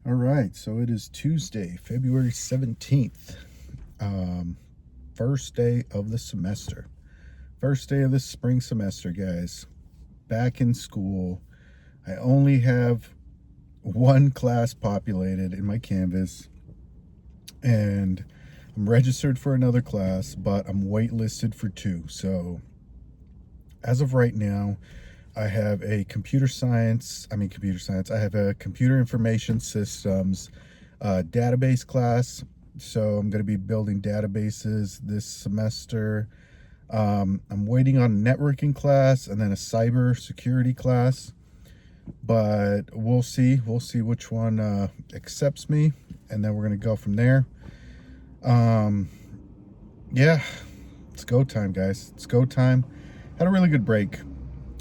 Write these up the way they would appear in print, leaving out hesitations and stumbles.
All right, so it is Tuesday, February 17th. First day of the semester. First day of the spring semester, guys. Back in school. I only have one class populated in my Canvas, and I'm registered for another class, but I'm waitlisted for two. So, as of right now, I have a I have a computer information systems database class. So I'm going to be building databases this semester. I'm waiting on a networking class and then a cybersecurity class, but we'll see. We'll see which one accepts me, and then we're going to go from there. Um, yeah, it's go time, guys. It's go time. Had a really good break.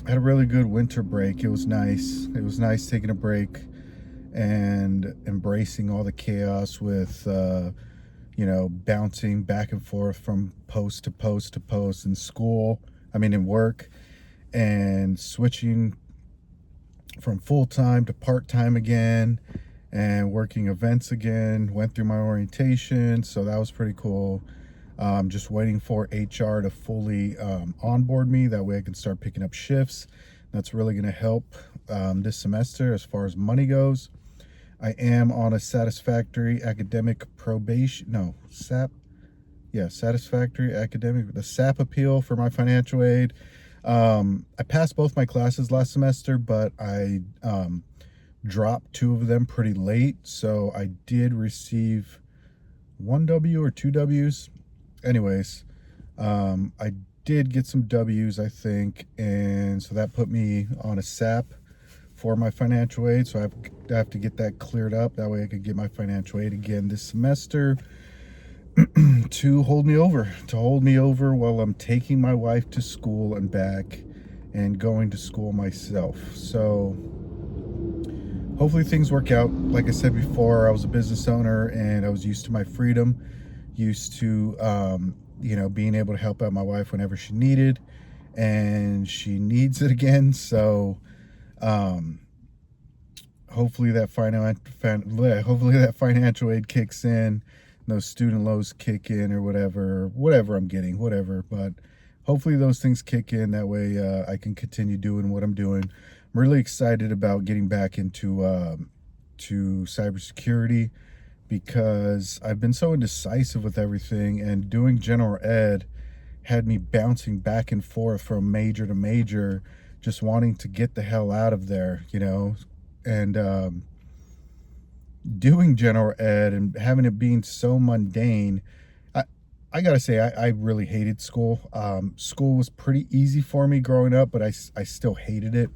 Had a really good winter break. It was nice. It was nice taking a break and embracing all the chaos with, bouncing back and forth from post to post to post in school. In work, and switching from full time to part time again and working events again. Went through my orientation, so that was pretty cool. Just waiting for HR to fully onboard me. That way I can start picking up shifts. That's really going to help this semester as far as money goes. I am on a satisfactory academic probation. No, SAP. Yeah, satisfactory academic. The SAP appeal for my financial aid. I passed both my classes last semester, but I dropped two of them pretty late. So I did receive one W or two W's. Anyways, I did get some W's, I think, and so that put me on a SAP for my financial aid. So I have to get that cleared up. That way I could get my financial aid again this semester to hold me over while I'm taking my wife to school and back and going to school myself. So hopefully things work out. Like I said before, I was a business owner and I was used to my freedom, used to being able to help out my wife whenever she needed, and she needs it again. So hopefully that financial aid kicks in, those student loans kick in, or whatever I'm getting, whatever. But hopefully those things kick in. That way I can continue doing what I'm doing. I'm really excited about getting back into to cybersecurity, because I've been so indecisive with everything, and doing general ed had me bouncing back and forth from major to major, just wanting to get the hell out of there, and doing general ed and having it being so mundane. I, I gotta say, I really hated school. School was pretty easy for me growing up, but I still hated it.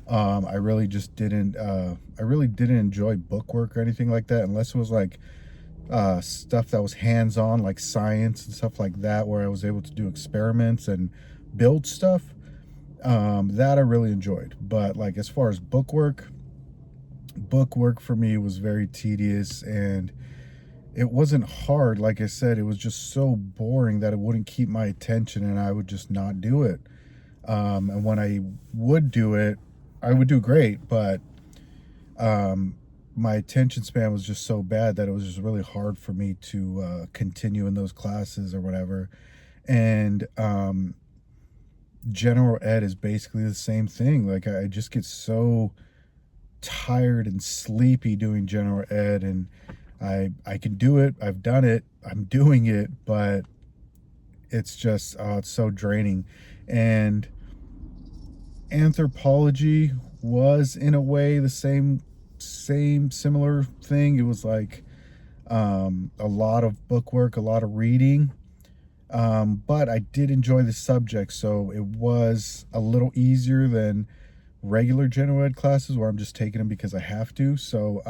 I really just didn't. I really didn't enjoy bookwork or anything like that, unless it was like stuff that was hands-on, like science and stuff like that, where I was able to do experiments and build stuff. That I really enjoyed. But like as far as bookwork for me was very tedious, and it wasn't hard. Like I said, it was just so boring that it wouldn't keep my attention, and I would just not do it. And when I would do it, I would do great, but my attention span was just so bad that it was just really hard for me to continue in those classes or whatever. And general ed is basically the same thing. Like I just get so tired and sleepy doing general ed, and I can do it. I've done it. I'm doing it, but it's just it's so draining. And anthropology was in a way the similar thing. It was like a lot of bookwork, a lot of reading. But I did enjoy the subject, so it was a little easier than regular general ed classes where I'm just taking them because I have to. So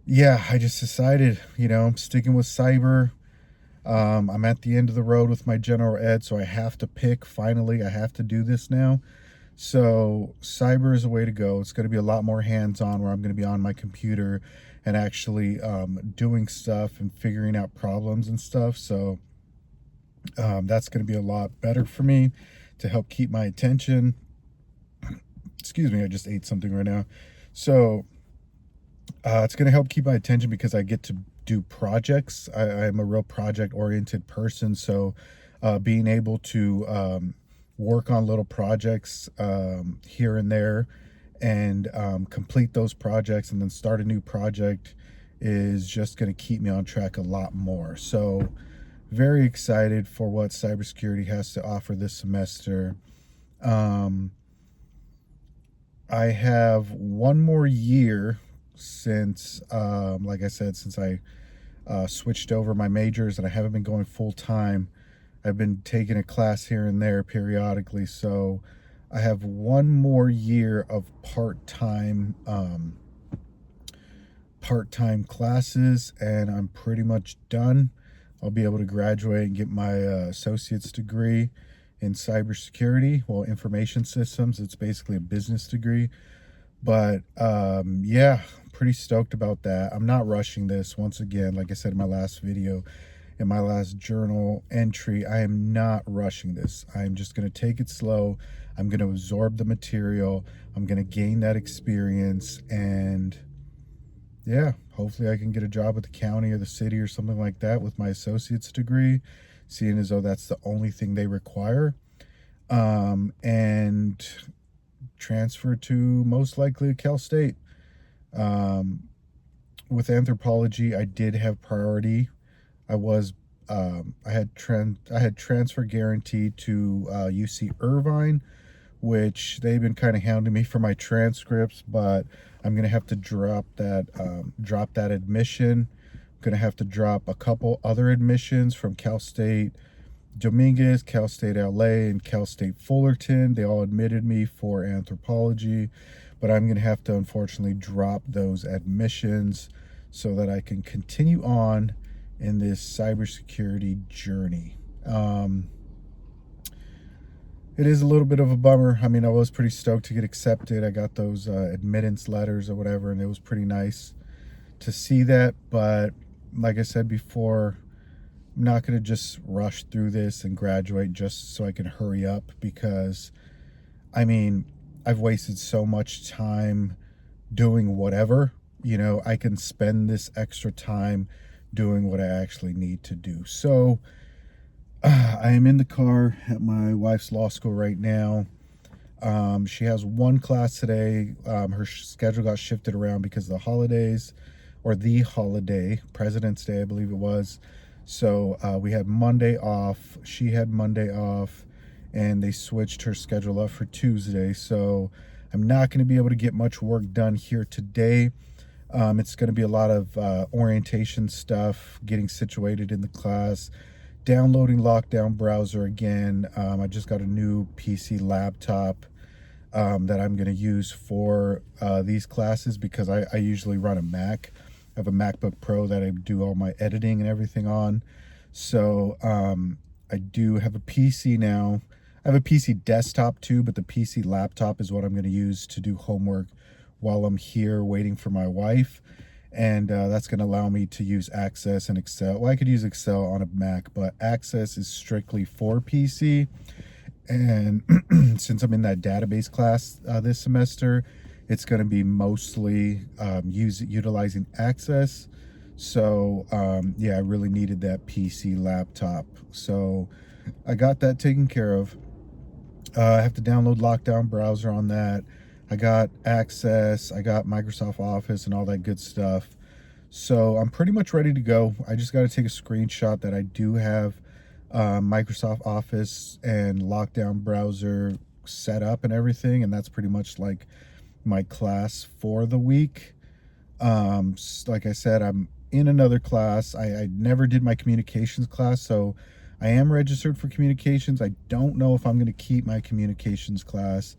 yeah, I just decided, I'm sticking with cyber. I'm at the end of the road with my general ed, so I have to pick. Finally, I have to do this now. So cyber is a way to go. It's going to be a lot more hands-on, where I'm going to be on my computer and actually doing stuff and figuring out problems and stuff. So that's going to be a lot better for me to help keep my attention. Excuse me, I just ate something right now. So It's going to help keep my attention because I get to do projects. I'm a real project oriented person. So being able to work on little projects here and there and complete those projects and then start a new project is just going to keep me on track a lot more. So very excited for what cybersecurity has to offer this semester. Um, I have one more year since, like I said, since I switched over my majors and I haven't been going full time. I've been taking a class here and there periodically. So I have one more year of part-time classes and I'm pretty much done. I'll be able to graduate and get my associate's degree in cybersecurity, well, information systems. It's basically a business degree. But yeah, pretty stoked about that. I'm not rushing this. Once again, like I said in my last video, in my last journal entry, I am not rushing this. I'm just going to take it slow. I'm going to absorb the material. I'm going to gain that experience. And yeah, hopefully I can get a job at the county or the city or something like that with my associate's degree, seeing as though that's the only thing they require. And transfer to most likely Cal State. Um, with anthropology, I did have priority. I was I had transfer guaranteed to UC Irvine, which they've been kind of hounding me for my transcripts, but I'm gonna have to drop that admission. I'm gonna have to drop a couple other admissions from Cal State Dominguez, Cal State LA, and Cal State Fullerton. They all admitted me for anthropology, but I'm going to have to unfortunately drop those admissions so that I can continue on in this cybersecurity journey. It is a little bit of a bummer. I mean, I was pretty stoked to get accepted. I got those admittance letters or whatever, and it was pretty nice to see that. But like I said before, I'm not going to just rush through this and graduate just so I can hurry up because, I mean, I've wasted so much time doing whatever. I can spend this extra time doing what I actually need to do. So I am in the car at my wife's law school right now. She has one class today. Her schedule got shifted around because of the holidays, or the holiday, President's Day, I believe it was. So we had Monday off. She had Monday off, and they switched her schedule up for Tuesday. So I'm not going to be able to get much work done here today. It's going to be a lot of orientation stuff, getting situated in the class, downloading Lockdown browser again. I just got a new PC laptop that I'm going to use for these classes because I usually run a Mac. I have a MacBook Pro that I do all my editing and everything on. So I do have a PC now. I have a PC desktop too, but the PC laptop is what I'm going to use to do homework while I'm here waiting for my wife. And that's going to allow me to use Access and Excel. Well, I could use Excel on a Mac, but Access is strictly for PC. And since I'm in that database class this semester, it's going to be mostly utilizing Access. So yeah, I really needed that PC laptop. So I got that taken care of. I have to download Lockdown browser on that. I got Access, I got Microsoft Office and all that good stuff. So I'm pretty much ready to go. I just got to take a screenshot that I do have Microsoft Office and Lockdown browser set up and everything. And that's pretty much like my class for the week. Like I said, I'm in another class. I never did my communications class, so I am registered for communications. I don't know if I'm going to keep my communications class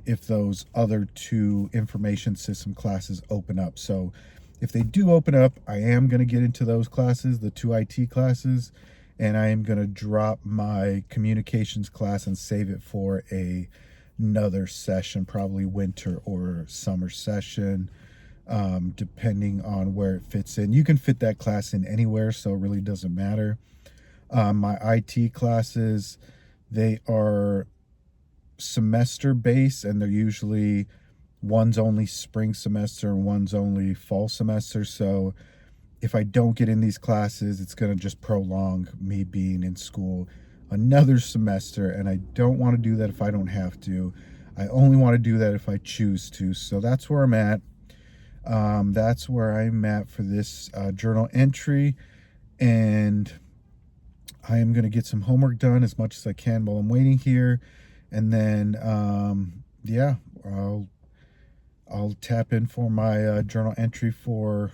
if those other two information system classes open up. So if they do open up, I am going to get into those classes, the two IT classes, and I am going to drop my communications class and save it for another session, probably winter or summer session, depending on where it fits in. You can fit that class in anywhere, so it really doesn't matter. My IT classes, they are semester based and they're usually One's only spring semester and one's only fall semester. So if I don't get in these classes, it's going to just prolong me being in school another semester. And I don't want to do that if I don't have to. I only want to do that if I choose to. So that's where I'm at. That's where I'm at for this journal entry. And I am going to get some homework done as much as I can while I'm waiting here. And then, yeah, I'll tap in for my journal entry for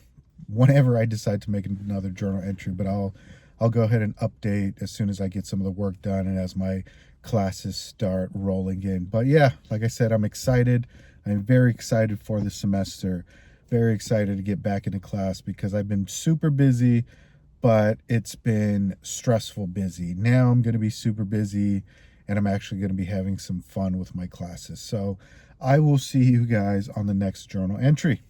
whenever I decide to make another journal entry. But I'll go ahead and update as soon as I get some of the work done and as my classes start rolling in. But yeah, like I said, I'm excited. I'm very excited for the semester. Very excited to get back into class because I've been super busy, but it's been stressful busy. Now I'm going to be super busy and I'm actually going to be having some fun with my classes. So I will see you guys on the next journal entry.